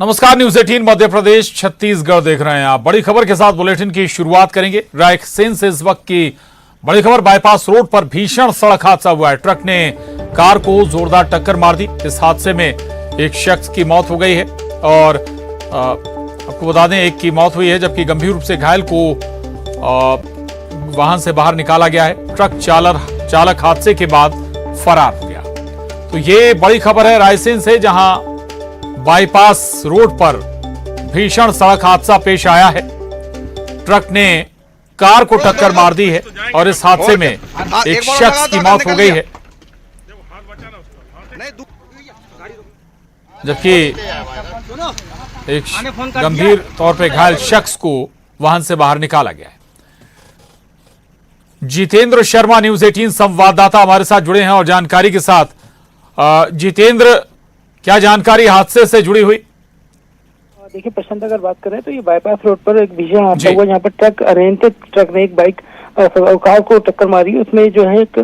नमस्कार, न्यूज 18 मध्य प्रदेश छत्तीसगढ़ देख रहे हैं आप। बड़ी खबर के साथ बुलेटिन की शुरुआत करेंगे। रायसेन से इस वक्त की बड़ी खबर। बाईपास रोड पर भीषण सड़क हादसा हुआ है। ट्रक ने कार को जोरदार टक्कर मार दी। इस हादसे में एक शख्स की मौत हो गई है और आपको बता दें एक की मौत हुई है, जबकि गंभीर रूप से घायल को वाहन से बाहर निकाला गया है। ट्रक चालक हादसे के बाद फरार हो गया। तो ये बड़ी खबर है रायसेन से, जहां बाईपास रोड पर भीषण सड़क हादसा पेश आया है। ट्रक ने कार को टक्कर मार दी है और इस हादसे में एक शख्स की मौत हो गई है, जबकि एक गंभीर तौर पे घायल शख्स को वाहन से बाहर निकाला गया है। जितेंद्र शर्मा, न्यूज 18 संवाददाता हमारे साथ जुड़े हैं और जानकारी के साथ। जितेंद्र, क्या जानकारी हादसे से जुड़ी हुई? देखिए प्रशांत, अगर बात करें तो ये बाईपास रोड पर एक भीषण हादसा हुआ, जहाँ पर ट्रक अनियंत्रित ट्रक ने एक बाइक कार को टक्कर मारी। उसमें जो है एक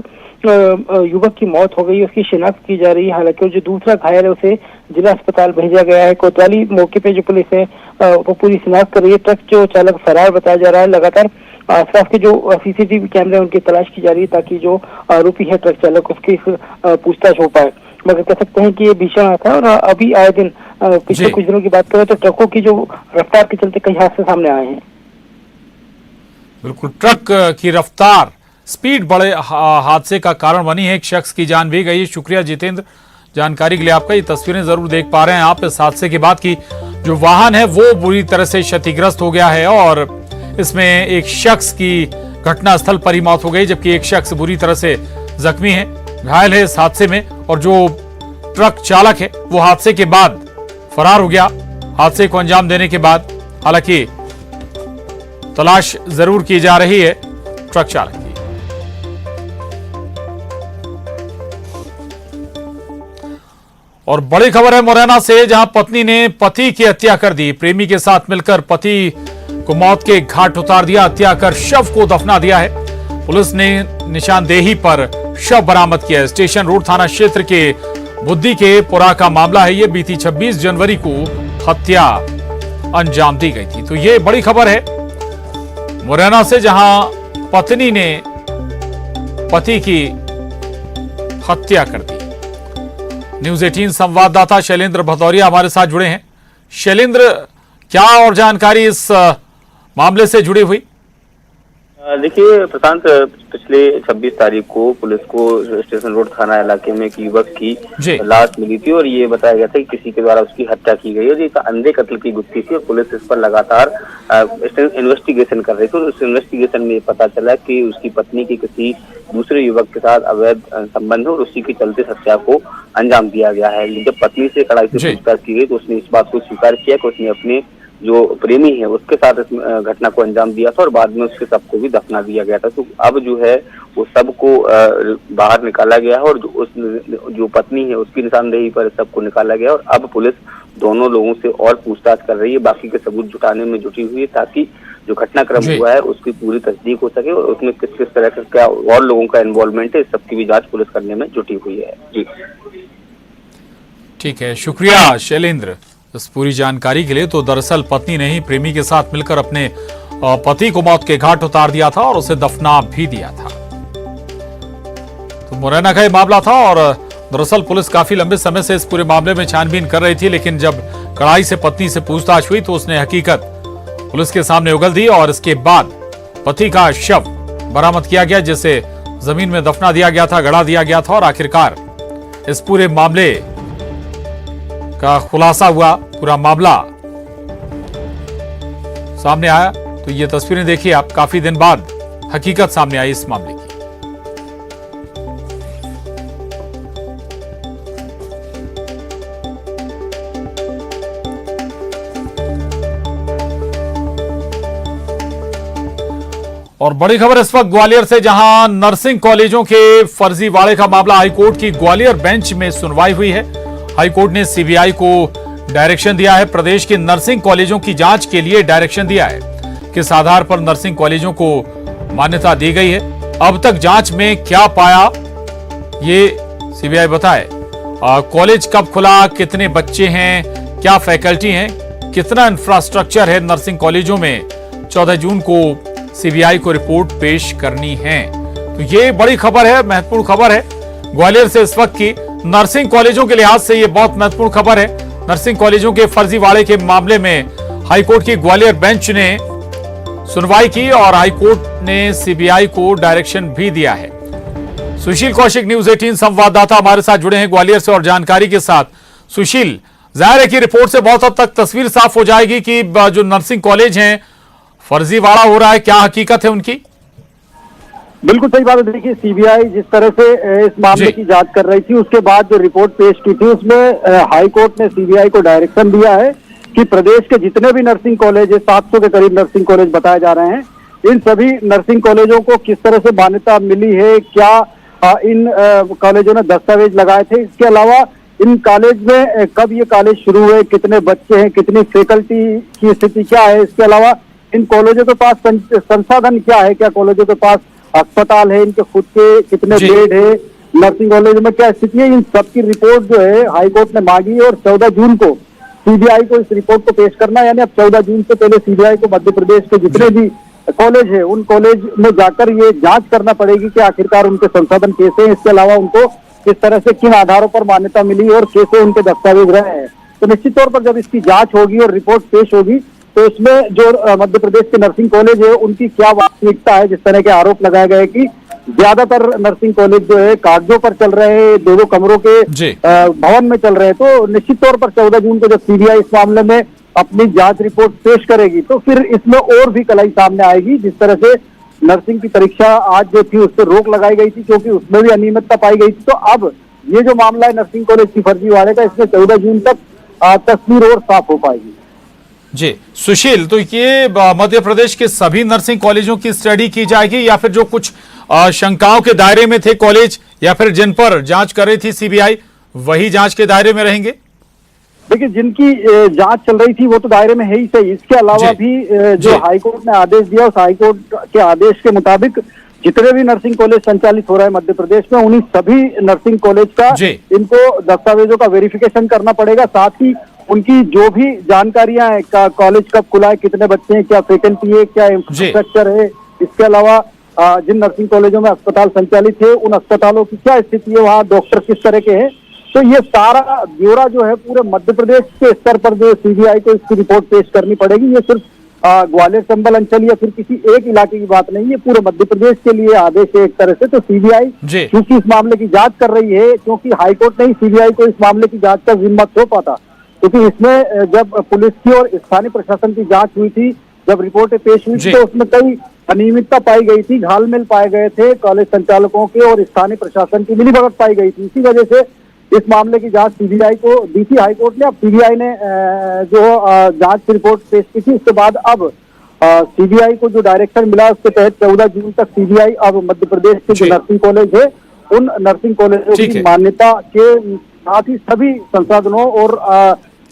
युवक की मौत हो गई, उसकी शिनाख्त की जा रही है। हालांकि जो दूसरा घायल है उसे जिला अस्पताल भेजा गया है। कोतवाली मौके पे जो पुलिस है वो पूरी शिनाख्त कर रही है। ट्रक जो चालक फरार बताया जा रहा है। लगातार आसपास के जो सीसीटीवी कैमरे उनकी तलाश की जा रही है, ताकि जो आरोपी है ट्रक चालक, उसकी पूछताछ हो पाए। मगर कह सकते हैं कि ये भीषण हादसा है और अभी आए दिन पिछले कुछ दिनों की बात करें तो ट्रकों की जो रफ्तार के चलते कई हादसे सामने आए हैं। बिल्कुल, ट्रक की रफ्तार स्पीड बड़े हादसे का कारण बनी है। एक शख्स की जान भी गई है। शुक्रिया जितेंद्र जानकारी के लिए आपका। ये तस्वीरें जरूर देख पा रहे हैं आप इस हादसे के बाद की जो वाहन है वो बुरी तरह से क्षतिग्रस्त हो गया है और इसमें एक शख्स की घटनास्थल पर ही मौत हो गई, जबकि एक शख्स बुरी तरह से जख्मी है, घायल है इस हादसे में। और जो ट्रक चालक है वो हादसे के बाद फरार हो गया। हादसे को अंजाम देने के बाद हालांकि तलाश जरूर की जा रही है ट्रक चालक की। और बड़ी खबर है मुरैना से, जहां पत्नी ने पति की हत्या कर दी। प्रेमी के साथ मिलकर पति को मौत के घाट उतार दिया। हत्या कर शव को दफना दिया है। पुलिस ने निशानदेही पर शव बरामद किया है। स्टेशन रोड थाना क्षेत्र के बुद्धि के पुरा का मामला है। यह बीती 26 जनवरी को हत्या अंजाम दी गई थी। तो यह बड़ी खबर है मुरैना से, जहां पत्नी ने पति की हत्या कर दी। न्यूज 18 संवाददाता शैलेंद्र भदौरिया हमारे साथ जुड़े हैं। शैलेंद्र, क्या और जानकारी इस मामले से जुड़ी हुई? देखिए प्रशांत, पिछले 26 तारीख को पुलिस को स्टेशन रोड थाना इलाके में एक युवक की लाश मिली थी और ये बताया गया था कि किसी के द्वारा उसकी हत्या की गई और ये अंधे कत्ल की गुत्थी थी और पुलिस इस पर लगातार इन्वेस्टिगेशन कर रही थी। और उस इन्वेस्टिगेशन में पता चला कि उसकी पत्नी की किसी दूसरे युवक के साथ अवैध संबंध है और उसी के चलते हत्या को अंजाम दिया गया है। जब पत्नी से कड़ाई से पूछताछ की गई तो उसने इस बात को स्वीकार किया कि उसने अपने जो प्रेमी है उसके साथ इस घटना को अंजाम दिया था और बाद में उसके शव को भी दफना दिया गया था। तो अब जो है वो शव को बाहर निकाला गया है और जो पत्नी है उसकी निशानदेही पर शव को निकाला गया और अब पुलिस दोनों लोगों से और पूछताछ कर रही है, बाकी के सबूत जुटाने में जुटी हुई है, ताकि जो घटनाक्रम हुआ है उसकी पूरी तस्दीक हो सके और उसमें किस किस तरह का क्या और लोगों का इन्वॉल्वमेंट है, इस सबकी भी जांच पुलिस करने में जुटी हुई है। जी ठीक है, शुक्रिया शैलेंद्र इस पूरी जानकारी के लिए। तो दरअसल पत्नी ने ही प्रेमी के साथ मिलकर अपने पति को मौत के घाट उतार दिया था और उसे दफना भी दिया था। तो मुरैना का ये मामला था और दरअसल पुलिस काफी लंबे समय से इस पूरे मामले में छानबीन कर रही थी, लेकिन जब कड़ाई से पत्नी से पूछताछ हुई तो उसने हकीकत पुलिस के सामने उगल दी और इसके बाद पति का शव बरामद किया गया, जिसे जमीन में दफना दिया गया था, गड़ा दिया गया था और आखिरकार इस पूरे मामले का खुलासा हुआ, पूरा मामला सामने आया। तो ये तस्वीरें देखिए आप, काफी दिन बाद हकीकत सामने आई इस मामले की। और बड़ी खबर इस वक्त ग्वालियर से, जहां नर्सिंग कॉलेजों के फर्जीवाड़े का मामला हाईकोर्ट की ग्वालियर बेंच में सुनवाई हुई है। हाईकोर्ट ने सीबीआई को डायरेक्शन दिया है। प्रदेश के नर्सिंग कॉलेजों की जांच के लिए डायरेक्शन दिया है। किस आधार पर नर्सिंग कॉलेजों को मान्यता दी गई है, अब तक जांच में क्या पाया, ये सीबीआई बताए। कॉलेज कब खुला, कितने बच्चे हैं, क्या फैकल्टी हैं, कितना इंफ्रास्ट्रक्चर है नर्सिंग कॉलेजों में, 14 जून को सीबीआई को रिपोर्ट पेश करनी है। तो ये बड़ी खबर है, महत्वपूर्ण खबर है ग्वालियर से इस वक्त की। नर्सिंग कॉलेजों के लिहाज से ये बहुत महत्वपूर्ण खबर है। नर्सिंग कॉलेजों के फर्जीवाड़े के मामले में हाईकोर्ट की ग्वालियर बेंच ने सुनवाई की और हाईकोर्ट ने सीबीआई को डायरेक्शन भी दिया है। सुशील कौशिक, न्यूज 18 संवाददाता हमारे साथ जुड़े हैं ग्वालियर से और जानकारी के साथ। सुशील, जाहिर है कि रिपोर्ट से बहुत हद तक तस्वीर साफ हो जाएगी कि जो नर्सिंग कॉलेज हैं फर्जीवाड़ा हो रहा है, क्या हकीकत है उनकी? बिल्कुल सही बात है। देखिए, सीबीआई जिस तरह से इस मामले की जांच कर रही थी, उसके बाद जो रिपोर्ट पेश की थी उसमें हाईकोर्ट ने सीबीआई को डायरेक्शन दिया है कि प्रदेश के जितने भी नर्सिंग कॉलेज है, 700 के करीब नर्सिंग कॉलेज बताए जा रहे हैं, इन सभी नर्सिंग कॉलेजों को किस तरह से मान्यता मिली है, क्या इन कॉलेजों ने दस्तावेज लगाए थे, इसके अलावा इन कॉलेज में कब ये कॉलेज शुरू हुए, कितने बच्चे हैं, कितनी फैकल्टी की स्थिति क्या है, इसके अलावा इन कॉलेजों के पास संसाधन क्या है, क्या कॉलेजों के पास अस्पताल है, इनके खुद के कितने बेड है, नर्सिंग कॉलेज में क्या स्थिति है, इन सबकी रिपोर्ट जो है हाईकोर्ट ने मांगी और 14 जून को सीबीआई को इस रिपोर्ट को पेश करना है। यानी अब 14 जून से पहले सीबीआई को मध्य प्रदेश के जितने भी कॉलेज है उन कॉलेज में जाकर ये जांच करना पड़ेगी कि आखिरकार उनके संसाधन कैसे हैं, इसके अलावा उनको किस तरह से किन आधारों पर मान्यता मिली और कैसे उनके दस्तावेज रहे हैं। तो निश्चित तौर पर जब इसकी जांच होगी और रिपोर्ट पेश होगी तो इसमें जो मध्य प्रदेश के नर्सिंग कॉलेज है उनकी क्या वास्तविकता है। जिस तरह के आरोप लगाए गए कि ज्यादातर नर्सिंग कॉलेज जो है कागजों पर चल रहे हैं, 2-2 कमरों के भवन में चल रहे हैं, तो निश्चित तौर पर 14 जून को जब सीबीआई इस मामले में अपनी जांच रिपोर्ट पेश करेगी तो फिर इसमें और भी कलाई सामने आएगी। जिस तरह से नर्सिंग की परीक्षा आज जो थी उस पर रोक लगाई गई थी क्योंकि उसमें भी अनियमितता पाई गई थी, तो अब ये जो मामला है नर्सिंग कॉलेज की फर्जीवाड़े का, इसमें 14 जून तक तस्वीर और साफ हो पाएगी। जी सुशील, तो ये मध्य प्रदेश के सभी नर्सिंग कॉलेजों की स्टडी की जाएगी या फिर जो कुछ शंकाओं के दायरे में थे कॉलेज या फिर जिन पर जांच कर रही थी सीबीआई वही जांच के दायरे में रहेंगे? देखिए, जिनकी जांच चल रही थी वो तो दायरे में है ही सही, इसके अलावा भी जो हाईकोर्ट ने आदेश दिया उस हाईकोर्ट के आदेश के मुताबिक जितने भी नर्सिंग कॉलेज संचालित हो रहा है मध्य प्रदेश में उन्हीं सभी नर्सिंग कॉलेज का इनको दस्तावेजों का वेरिफिकेशन करना पड़ेगा। साथ ही उनकी जो भी जानकारियां हैं, कॉलेज कब खुला है, कितने बच्चे हैं, क्या फैकल्टी है, क्या इंफ्रास्ट्रक्चर है, इसके अलावा जिन नर्सिंग कॉलेजों में अस्पताल संचालित है उन अस्पतालों की क्या स्थिति है, वहाँ डॉक्टर किस तरह के हैं, तो ये सारा ब्यौरा जो है पूरे मध्य प्रदेश के स्तर पर जो सीबीआई को इसकी रिपोर्ट पेश करनी पड़ेगी। ये सिर्फ ग्वालियर चंबल अंचल या फिर किसी एक इलाके की बात नहीं है, पूरे मध्य प्रदेश के लिए आदेश है एक तरह से। तो सीबीआई क्योंकि इस मामले की जांच कर रही है, क्योंकि हाईकोर्ट ने ही सीबीआई को इस मामले की जांच का जिम्मा सौंपा था, क्योंकि इसमें जब पुलिस की और स्थानीय प्रशासन की जांच हुई थी, जब रिपोर्टें पेश हुई थी तो उसमें कई अनियमितता पाई गई थी, घालमेल पाए गए थे कॉलेज संचालकों के और स्थानीय प्रशासन की मिलीभगत पाई गई थी। इसी वजह से इस मामले की जांच सीबीआई को दी थी हाईकोर्ट ने। अब सीबीआई ने जो जांच की रिपोर्ट पेश की थी उसके बाद अब सीबीआई को जो डायरेक्शन मिला उसके तहत 14 जून तक सीबीआई अब मध्य प्रदेश के जो नर्सिंग कॉलेज है उन नर्सिंग कॉलेजों की मान्यता के साथ ही सभी संसाधनों और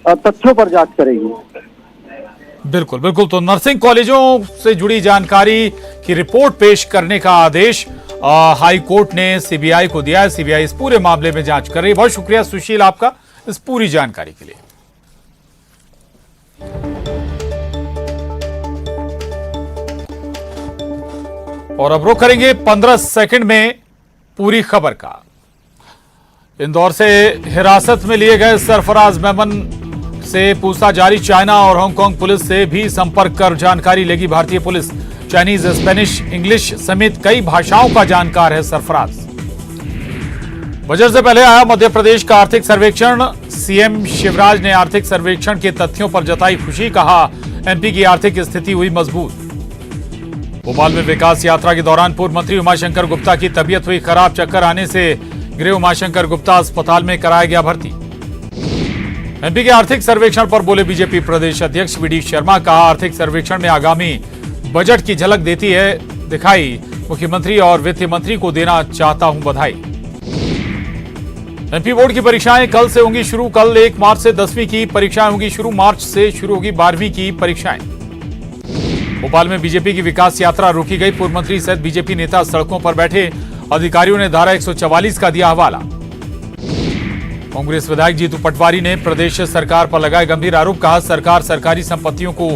तथ्यों पर जांच करेगी। बिल्कुल बिल्कुल, तो नर्सिंग कॉलेजों से जुड़ी जानकारी की रिपोर्ट पेश करने का आदेश हाई कोर्ट ने सीबीआई को दिया है। सीबीआई इस पूरे मामले में जांच कर रही है। बहुत शुक्रिया सुशील आपका इस पूरी जानकारी के लिए। और अब रुख करेंगे 15 सेकंड में पूरी खबर का। इंदौर से हिरासत में लिए गए सरफराज मेमन से पूछताछ जारी। चाइना और हांगकांग पुलिस से भी संपर्क कर जानकारी लेगी भारतीय पुलिस। चाइनीज, स्पेनिश, इंग्लिश समेत कई भाषाओं का जानकार है सरफराज। बजट से पहले आया मध्य प्रदेश का आर्थिक सर्वेक्षण। सीएम शिवराज ने आर्थिक सर्वेक्षण के तथ्यों पर जताई खुशी। कहा एमपी की आर्थिक स्थिति हुई मजबूत। भोपाल में विकास यात्रा के दौरान पूर्व मंत्री उमाशंकर गुप्ता की तबीयत हुई खराब। चक्कर आने से गिरे उमाशंकर गुप्ता, अस्पताल में कराया गया भर्ती। एमपी के आर्थिक सर्वेक्षण पर बोले बीजेपी प्रदेश अध्यक्ष वी डी शर्मा। कहा आर्थिक सर्वेक्षण में आगामी बजट की झलक दिखाई। मुख्यमंत्री और वित्त मंत्री को देना चाहता हूं बधाई। एमपी बोर्ड की परीक्षाएं कल से होंगी शुरू। कल 1 मार्च से 10वीं की परीक्षाएं होंगी शुरू। मार्च से शुरू होगी 12वीं की परीक्षाएं। भोपाल में बीजेपी की विकास यात्रा रोकी गई। पूर्व मंत्री सहित बीजेपी नेता सड़कों पर बैठे। अधिकारियों ने धारा 144 का दिया हवाला। कांग्रेस विधायक जीतू पटवारी ने प्रदेश सरकार पर लगाए गंभीर आरोप। कहा, सरकार सरकारी संपत्तियों को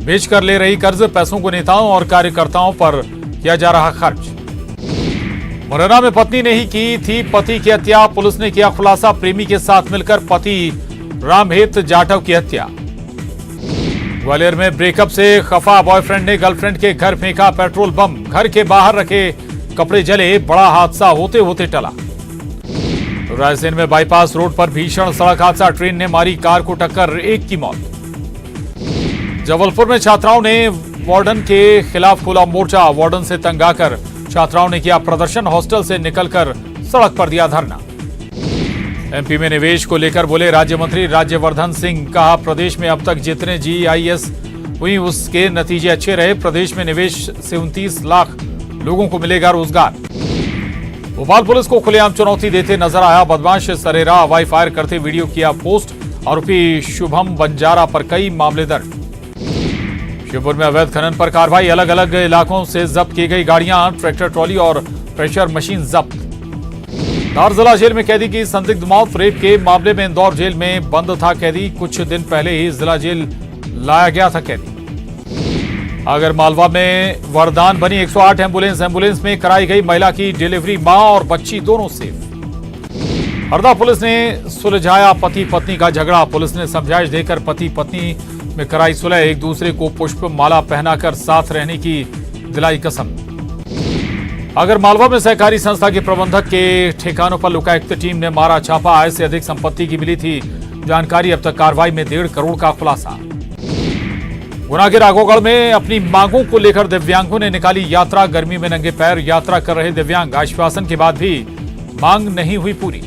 बेचकर ले रही कर्ज, पैसों को नेताओं और कार्यकर्ताओं पर किया जा रहा खर्च। मुरैना में पत्नी ने ही की थी पति की हत्या, पुलिस ने किया खुलासा। प्रेमी के साथ मिलकर पति रामहित जाटव की हत्या। ग्वालियर में ब्रेकअप से खफा बॉयफ्रेंड ने गर्लफ्रेंड के घर फेंका पेट्रोल बम, घर के बाहर रखे कपड़े जले, बड़ा हादसा होते होते टला। रायसेन में बाईपास रोड पर भीषण सड़क हादसा, ट्रेन ने मारी कार को टक्कर, एक की मौत। जबलपुर में छात्राओं ने वार्डन के खिलाफ खोला मोर्चा, वार्डन से तंग आकर छात्राओं ने किया प्रदर्शन, हॉस्टल से निकलकर सड़क पर दिया धरना। एमपी में निवेश को लेकर बोले राज्य मंत्री राज्यवर्धन सिंह। कहा, प्रदेश में अब तक जितने जीआईएस हुई उसके नतीजे अच्छे रहे, प्रदेश में निवेश से 29 लाख लोगों को मिलेगा रोजगार। भोपाल पुलिस को खुलेआम चुनौती देते नजर आया बदमाश, सरेरा हवाई फायर करते वीडियो किया पोस्ट, आरोपी शुभम बंजारा पर कई मामले दर्ज। शिवपुर में अवैध खनन पर कार्रवाई, अलग अलग इलाकों से जब्त की गई गाड़ियां, ट्रैक्टर ट्रॉली और प्रेशर मशीन जब्त। धार जिला जेल में कैदी की संदिग्ध मौत, रेप के मामले में इंदौर जेल में बंद था कैदी, कुछ दिन पहले ही जिला जेल लाया गया था कैदी। आगर मालवा में वरदान बनी 108 एम्बुलेंस में कराई गई महिला की डिलीवरी, मां और बच्ची दोनों सेफ। हरदा पुलिस ने सुलझाया पति पत्नी का झगड़ा, पुलिस ने समझाइश देकर पति पत्नी में कराई सुलह, एक दूसरे को पुष्प माला पहनाकर साथ रहने की दिलाई कसम। अगर मालवा में सहकारी संस्था के प्रबंधक के ठिकानों पर लोकायुक्त टीम ने मारा छापा, आय से अधिक संपत्ति की मिली थी जानकारी, अब तक कार्रवाई में 1.5 करोड़ का खुलासा। गुना के राघोगढ़ में अपनी मांगों को लेकर दिव्यांगों ने निकाली यात्रा, गर्मी में नंगे पैर यात्रा कर रहे दिव्यांग, आश्वासन के बाद भी मांग नहीं हुई पूरी।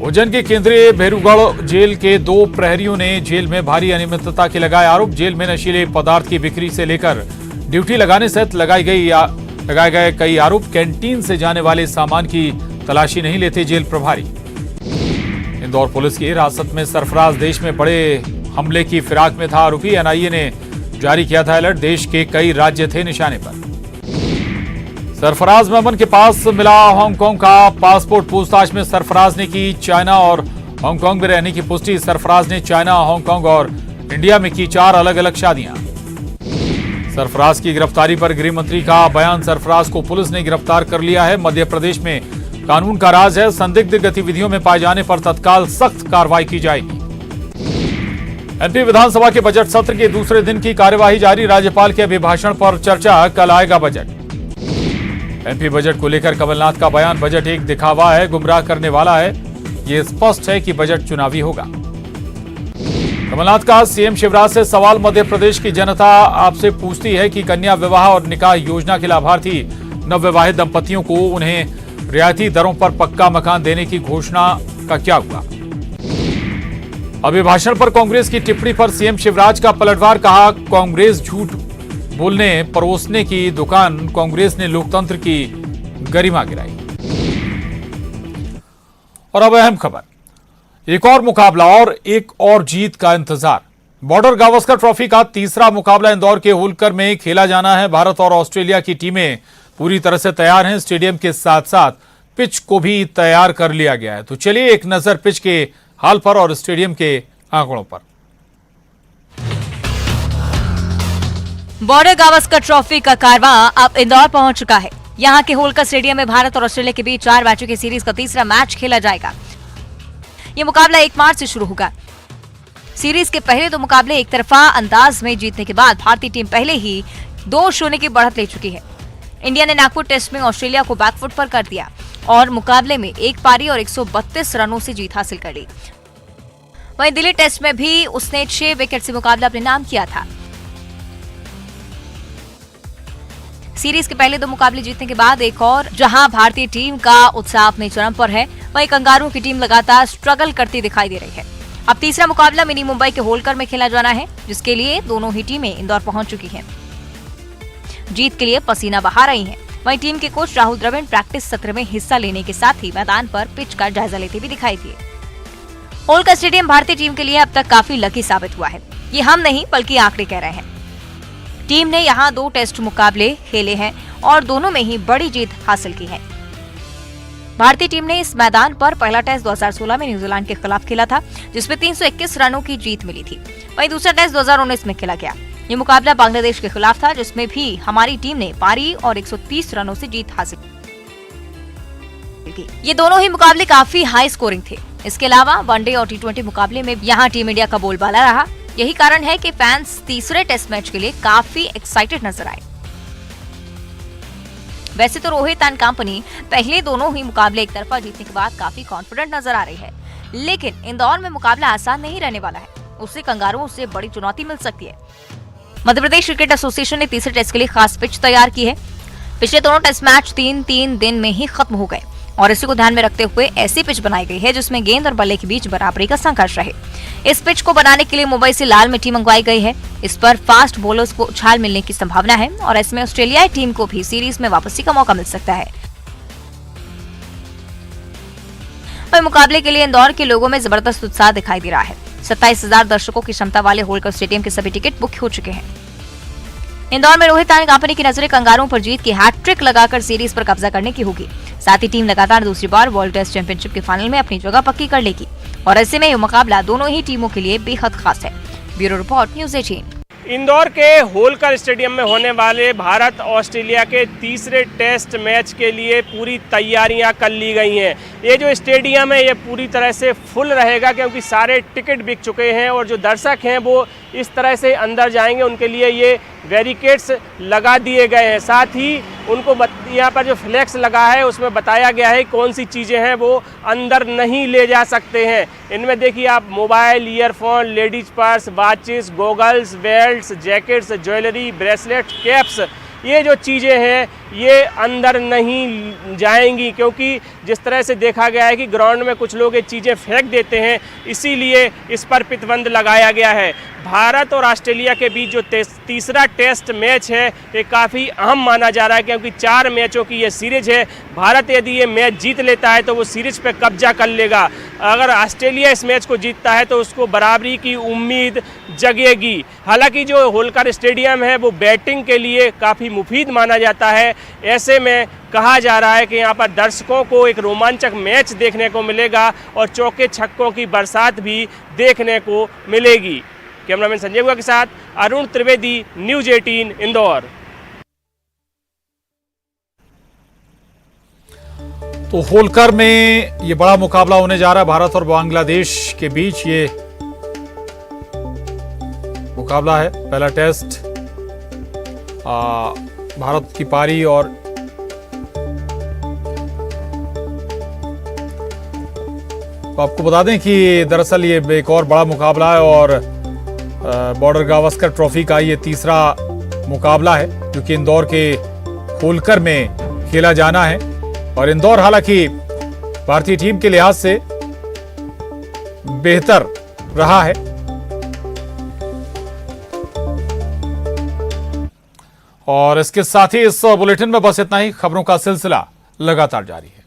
उज्जैन के केंद्रीय भेरूगढ़ जेल के 2 प्रहरियों ने जेल में भारी अनियमितता के लगाए आरोप, जेल में नशीले पदार्थ की बिक्री से लेकर ड्यूटी लगाने सहित लगाए गए कई आरोप। कैंटीन से जाने वाले सामान की तलाशी नहीं लेते जेल प्रभारी। इंदौर पुलिस की हिरासत में सरफराज, देश में बड़े हमले की फिराक में था आरोपी, एनआईए ने जारी किया था अलर्ट, देश के कई राज्य थे निशाने पर। सरफराज मेमन के पास मिला हांगकांग का पासपोर्ट, पूछताछ में सरफराज ने की चाइना और हांगकांग में रहने की पुष्टि। सरफराज ने चाइना, हांगकांग और इंडिया में की 4 अलग अलग शादियां। सरफराज की गिरफ्तारी पर गृह मंत्री का बयान, सरफराज को पुलिस ने गिरफ्तार कर लिया है, मध्य प्रदेश में कानून का राज है, संदिग्ध गतिविधियों में पाए जाने पर तत्काल सख्त कार्रवाई की जाएगी। एमपी विधानसभा के बजट सत्र के दूसरे दिन की कार्यवाही जारी, राज्यपाल के अभिभाषण पर चर्चा, कल आएगा बजट। एमपी बजट को लेकर कमलनाथ का बयान, बजट एक दिखावा है, गुमराह करने वाला है, यह स्पष्ट है कि बजट चुनावी होगा। कमलनाथ का सीएम शिवराज से सवाल, मध्य प्रदेश की जनता आपसे पूछती है कि कन्या विवाह और निकाह योजना के लाभार्थी नवविवाहित दंपतियों को उन्हें रियायती दरों पर पक्का मकान देने की घोषणा का क्या हुआ। अभिभाषण पर कांग्रेस की टिप्पणी पर सीएम शिवराज का पलटवार, कहा कांग्रेस झूठ बोलने परोसने की दुकान, कांग्रेस ने लोकतंत्र की गरिमा गिराई। और अब अहम खबर, एक और मुकाबला और एक और जीत का इंतजार। बॉर्डर गावस्कर ट्रॉफी का तीसरा मुकाबला इंदौर के होलकर में खेला जाना है। भारत और ऑस्ट्रेलिया की टीमें पूरी तरह से तैयार हैं, स्टेडियम के साथ साथ पिच को भी तैयार कर लिया गया है। तो चलिए एक नजर पिच के हाल पर और स्टेडियम के आंकड़ों पर। बॉर्डर गावस्कर ट्रॉफी का कारवां अब इंदौर पहुंच चुका है। यहां के होलकर स्टेडियम में भारत और ऑस्ट्रेलिया के बीच 4 मैचों की सीरीज का तीसरा मैच खेला जाएगा। ये मुकाबला 1 मार्च से शुरू होगा। सीरीज के पहले 2 मुकाबले एक तरफा अंदाज में जीतने के बाद भारतीय टीम पहले ही 2-0 की बढ़त ले चुकी है। इंडिया ने नागपुर टेस्ट में ऑस्ट्रेलिया को बैकफुट पर कर दिया और मुकाबले में 1 पारी और 132 रनों से जीत हासिल कर ली। वहीं दिल्ली टेस्ट में भी उसने 6 विकेट से मुकाबला अपने नाम किया था। सीरीज के पहले 2 मुकाबले जीतने के बाद एक और जहां भारतीय टीम का उत्साह अपने चरम पर है, वहीं कंगारू की टीम लगातार स्ट्रगल करती दिखाई दे रही है। अब तीसरा मुकाबला मिनी मुंबई के होलकर में खेला जाना है, जिसके लिए दोनों ही टीमें इंदौर पहुंच चुकी हैं। जीत के लिए पसीना बहा रही हैं। वहीं टीम के कोच राहुल द्रविड़ प्रैक्टिस सत्र में हिस्सा लेने के साथ ही मैदान पर पिच का जायजा लेते भी दिखाई दिए। होलकर स्टेडियम भारतीय टीम के लिए अब तक काफी लकी साबित हुआ है। ये हम नहीं बल्कि आंकड़े कह रहे हैं। टीम ने यहां 2 टेस्ट मुकाबले खेले हैं और दोनों में ही बड़ी जीत हासिल की है। भारतीय टीम ने इस मैदान पर पहला टेस्ट 2016 में न्यूजीलैंड के खिलाफ खेला था, जिसमें 321 रनों की जीत मिली थी। वहीं दूसरा टेस्ट 2019 में खेला गया। ये मुकाबला बांग्लादेश के खिलाफ था, जिसमें भी हमारी टीम ने पारी और 130 रनों से जीत हासिल की। ये दोनों ही मुकाबले काफी हाई स्कोरिंग थे। इसके अलावा वनडे और टी20 मुकाबले में यहाँ टीम इंडिया का बोलबाला रहा। यही कारण है कि फैंस तीसरे टेस्ट मैच के लिए काफी एक्साइटेड नजर आए। वैसे तो रोहित एंड कंपनी पहले दोनों ही मुकाबले एक तरफा जीतने के बाद काफी कॉन्फिडेंट नजर आ रही है, लेकिन इंदौर में मुकाबला आसान नहीं रहने वाला है। उससे कंगारुओं से बड़ी चुनौती मिल सकती है। मध्य प्रदेश क्रिकेट एसोसिएशन ने तीसरे टेस्ट के लिए खास पिच तैयार की है। पिछले दोनों टेस्ट मैच 3-3 दिन में ही खत्म हो गए और इसी को ध्यान में रखते हुए ऐसी पिच बनाई गई है जिसमें गेंद और बल्ले के बीच बराबरी का संघर्ष रहे। इस पिच को बनाने के लिए मुंबई से लाल मिट्टी मंगवाई गई है। इस पर फास्ट बॉलर्स को उछाल मिलने की संभावना है और इसमें ऑस्ट्रेलियाई टीम को भी सीरीज में वापसी का मौका मिल सकता है। वहीं मुकाबले के लिए इंदौर के लोगों में जबरदस्त उत्साह दिखाई दे रहा है। 27,000 दर्शकों की क्षमता वाले होलकर स्टेडियम के सभी टिकट बुक हो चुके हैं। इंदौर में रोहित एंड कंपनी की नजरें कंगारुओं पर जीत की हैट्रिक लगाकर सीरीज पर कब्जा करने की होगी। साथ ही टीम लगातार दूसरी बार वर्ल्ड टेस्ट चैंपियनशिप के फाइनल में अपनी जगह पक्की कर लेगी और ऐसे में यह मुकाबला दोनों ही टीमों के लिए बेहद खास है। Bureau report, news 18। इंदौर के होलकर स्टेडियम में होने वाले भारत ऑस्ट्रेलिया के तीसरे टेस्ट मैच के लिए पूरी तैयारियां कर ली गई हैं। ये जो स्टेडियम है ये पूरी तरह से फुल रहेगा क्योंकि सारे टिकट बिक चुके हैं और जो दर्शक हैं वो इस तरह से अंदर जाएंगे, उनके लिए ये बैरिकेड्स लगा दिए गए हैं। साथ ही उनको यहाँ पर जो फ्लैक्स लगा है उसमें बताया गया है कौन सी चीज़ें हैं वो अंदर नहीं ले जा सकते हैं। इनमें देखिए आप mobile, earphone, ladies purse, watches, goggles, belts, jackets, jewellery, bracelet, caps, ये जो चीज़ें हैं ये अंदर नहीं जाएंगी क्योंकि जिस तरह से देखा गया है कि ग्राउंड में कुछ लोग ये चीज़ें फेंक देते हैं, इसीलिए इस पर प्रतिबंध लगाया गया है। भारत और ऑस्ट्रेलिया के बीच जो तीसरा टेस्ट मैच है ये काफ़ी अहम माना जा रहा है क्योंकि 4 मैचों की ये सीरीज है। भारत यदि ये मैच जीत लेता है तो वो सीरीज पे कब्जा कर लेगा। अगर ऑस्ट्रेलिया इस मैच को जीतता है तो उसको बराबरी की उम्मीद जगेगी। हालांकि जो होलकर स्टेडियम है वो बैटिंग के लिए काफ़ी मुफीद माना जाता है। ऐसे में कहा जा रहा है कि यहाँ पर दर्शकों को एक रोमांचक मैच देखने को मिलेगा और चौके छक्कों की बरसात भी देखने को मिलेगी। कैमरामैन संजय गुहा के साथ अरुण त्रिवेदी, न्यूज़ 18 इंदौर। तो होलकर में ये बड़ा मुकाबला होने जा रहा है भारत और बांग्लादेश के बीच। ये मुकाबला है, पहला टेस्ट भारत की पारी और तो आपको बता दें कि दरअसल ये एक और बड़ा मुकाबला है और बॉर्डर गावस्कर ट्रॉफी का ये तीसरा मुकाबला है जो कि इंदौर के होलकर में खेला जाना है। और इंदौर हालांकि भारतीय टीम के लिहाज से बेहतर रहा है और इसके साथ ही इस बुलेटिन में बस इतना ही। खबरों का सिलसिला लगातार जारी है।